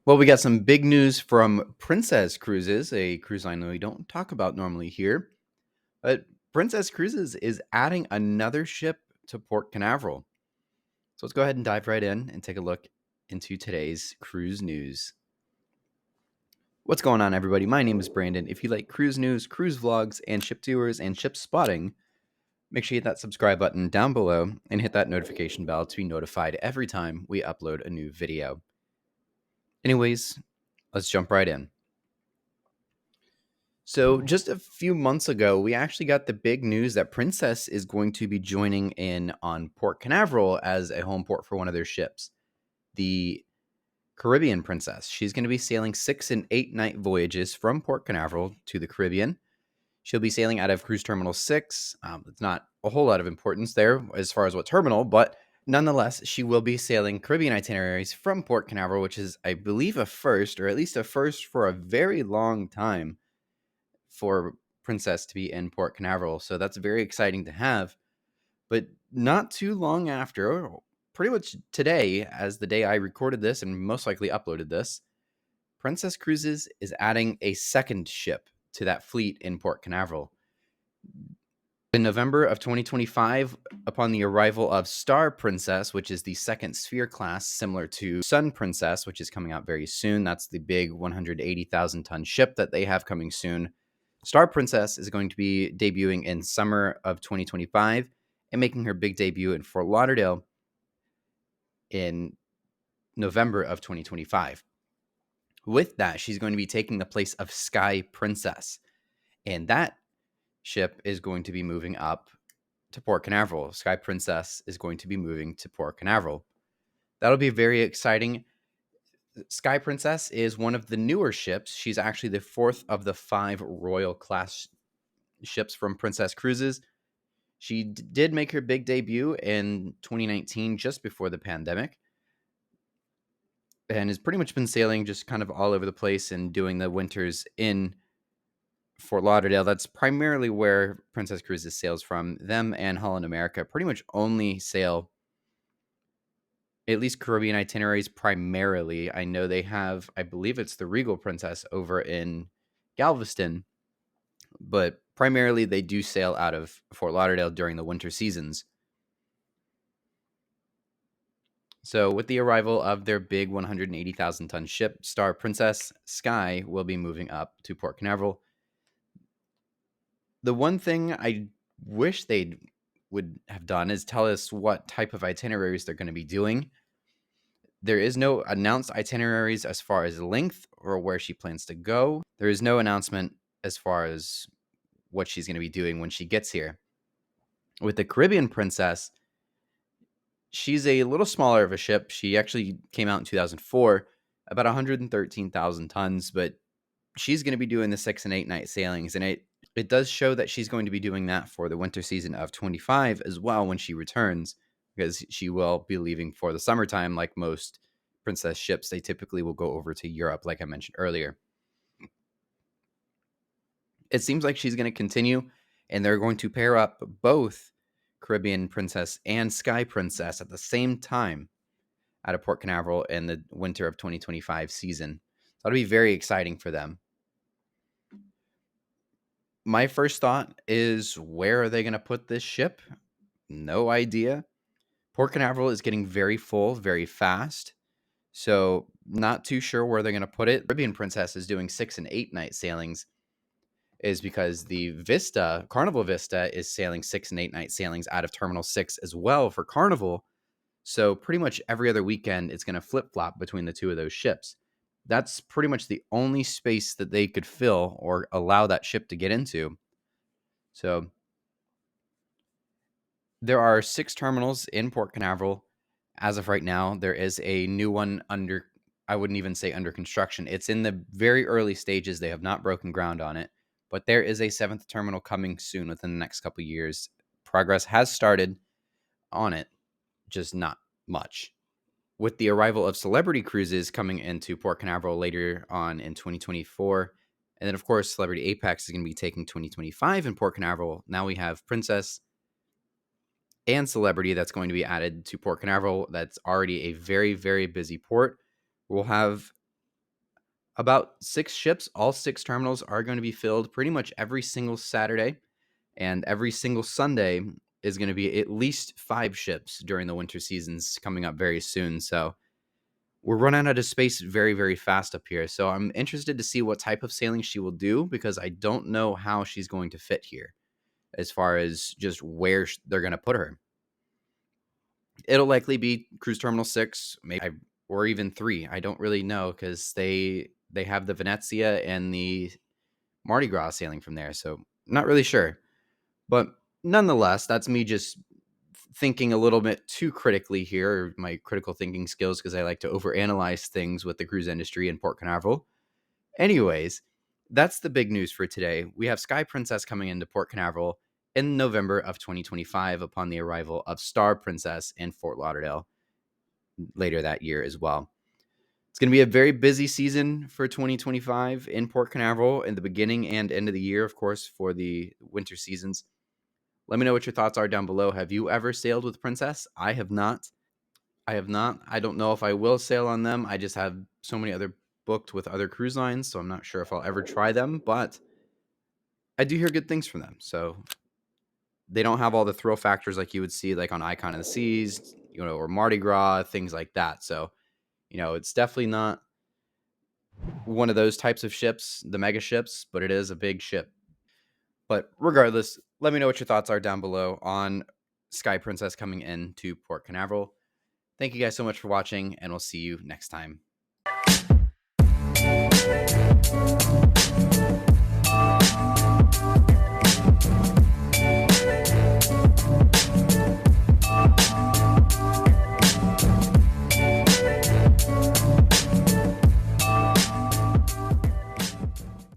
Well, we got some big news from Princess Cruises, a cruise line that we don't talk about normally here. But Princess Cruises is adding another ship to Port Canaveral. So let's go ahead and dive right in and take a look into today's cruise news. What's going on, everybody? My name is Brandon. If you like cruise news, cruise vlogs, and ship tours and ship spotting, make sure you hit that subscribe button down below and hit that notification bell to be notified every time we upload a new video. Anyways, let's jump right in. So, just a few months ago, we actually got the big news that Princess is going to be joining in on Port Canaveral as a home port for one of their ships, the Caribbean Princess. She's going to be sailing 6 and 8 night voyages from Port Canaveral to the Caribbean. She'll be sailing out of Cruise Terminal 6. It's not a whole lot of importance there as far as what terminal, but nonetheless, she will be sailing Caribbean itineraries from Port Canaveral, which is, I believe, a first, or at least a first for a very long time for Princess to be in Port Canaveral. So that's very exciting to have. But not too long after, pretty much today, as the day I recorded this and most likely uploaded this, Princess Cruises is adding a second ship to that fleet in Port Canaveral. In November of 2025, upon the arrival of Star Princess, which is the second Sphere class, similar to Sun Princess, which is coming out very soon. That's the big 180,000 ton ship that they have coming soon. Star Princess is going to be debuting in summer of 2025 and making her big debut in Fort Lauderdale in November of 2025. With that, she's going to be taking the place of Sky Princess. And that ship is going to be moving up to Port Canaveral. Sky Princess is going to be moving to Port Canaveral. That'll be very exciting. Sky Princess is one of the newer ships. She's actually the fourth of the 5 Royal class ships from Princess Cruises. She did make her big debut in 2019, just before the pandemic, and has pretty much been sailing just kind of all over the place and doing the winters in Fort Lauderdale. That's primarily where Princess Cruises sails from. Them and Holland America pretty much only sail at least Caribbean itineraries primarily. I know they have, I believe it's the Regal Princess over in Galveston, but primarily they do sail out of Fort Lauderdale during the winter seasons. So with the arrival of their big 180,000 ton ship, Star Princess, Sky will be moving up to Port Canaveral. The one thing I wish they would have done is tell us what type of itineraries they're going to be doing. There is no announced itineraries as far as length or where she plans to go. There is no announcement as far as what she's going to be doing when she gets here. With the Caribbean Princess, she's a little smaller of a ship. She actually came out in 2004, about 113,000 tons, but she's going to be doing the 6 and 8 night sailings. And it does show that she's going to be doing that for the winter season of 25 as well when she returns, because she will be leaving for the summertime. Like most Princess ships, they typically will go over to Europe, like I mentioned earlier. It seems like she's going to continue, and they're going to pair up both Caribbean Princess and Sky Princess at the same time out of Port Canaveral in the winter of 2025 season. So that'll be very exciting for them. My first thought is, where are they going to put this ship? No idea. Port Canaveral is getting very full very fast, so not too sure where they're going to put it. Caribbean Princess is doing 6 and 8 night sailings, is because the Vista, Carnival Vista, is sailing 6 and 8 night sailings out of Terminal 6 as well for Carnival. So pretty much every other weekend, it's going to flip-flop between the two of those ships. That's pretty much the only space that they could fill or allow that ship to get into. So there are 6 terminals in Port Canaveral. As of right now, there is a new one under, I wouldn't even say under construction. It's in the very early stages. They have not broken ground on it, but there is a 7th terminal coming soon within the next couple of years. Progress has started on it, just not much. With the arrival of Celebrity Cruises coming into Port Canaveral later on in 2024, and then of course Celebrity Apex is going to be taking 2025 in Port Canaveral. Now we have Princess and Celebrity that's going to be added to Port Canaveral. That's already a very, very busy port. We'll have About 6 ships. All 6 terminals are going to be filled pretty much every single Saturday, and every single Sunday is going to be at least 5 ships during the winter seasons coming up very soon. So we're running out of space very, very fast up here. So I'm interested to see what type of sailing she will do because I don't know how she's going to fit here as far as just where they're going to put her. It'll likely be Cruise Terminal 6, maybe, or even 3. I don't really know because they have the Venezia and the Mardi Gras sailing from there. So not really sure. But nonetheless, that's me just thinking a little bit too critically here, my critical thinking skills, because I like to overanalyze things with the cruise industry in Port Canaveral. Anyways, that's the big news for today. We have Sky Princess coming into Port Canaveral in November of 2025 upon the arrival of Star Princess in Fort Lauderdale later that year as well. It's going to be a very busy season for 2025 in Port Canaveral in the beginning and end of the year, of course, for the winter seasons. Let me know what your thoughts are down below. Have you ever sailed with Princess? I have not. I have not. I don't know if I will sail on them. I just have so many other booked with other cruise lines, so I'm not sure if I'll ever try them, but I do hear good things from them. So they don't have all the thrill factors like you would see like on Icon of the Seas, or Mardi Gras, things like that. So, it's definitely not one of those types of ships, the mega ships, but it is a big ship. But regardless, let me know what your thoughts are down below on Sky Princess coming in to Port Canaveral. Thank you guys so much for watching, and we'll see you next time.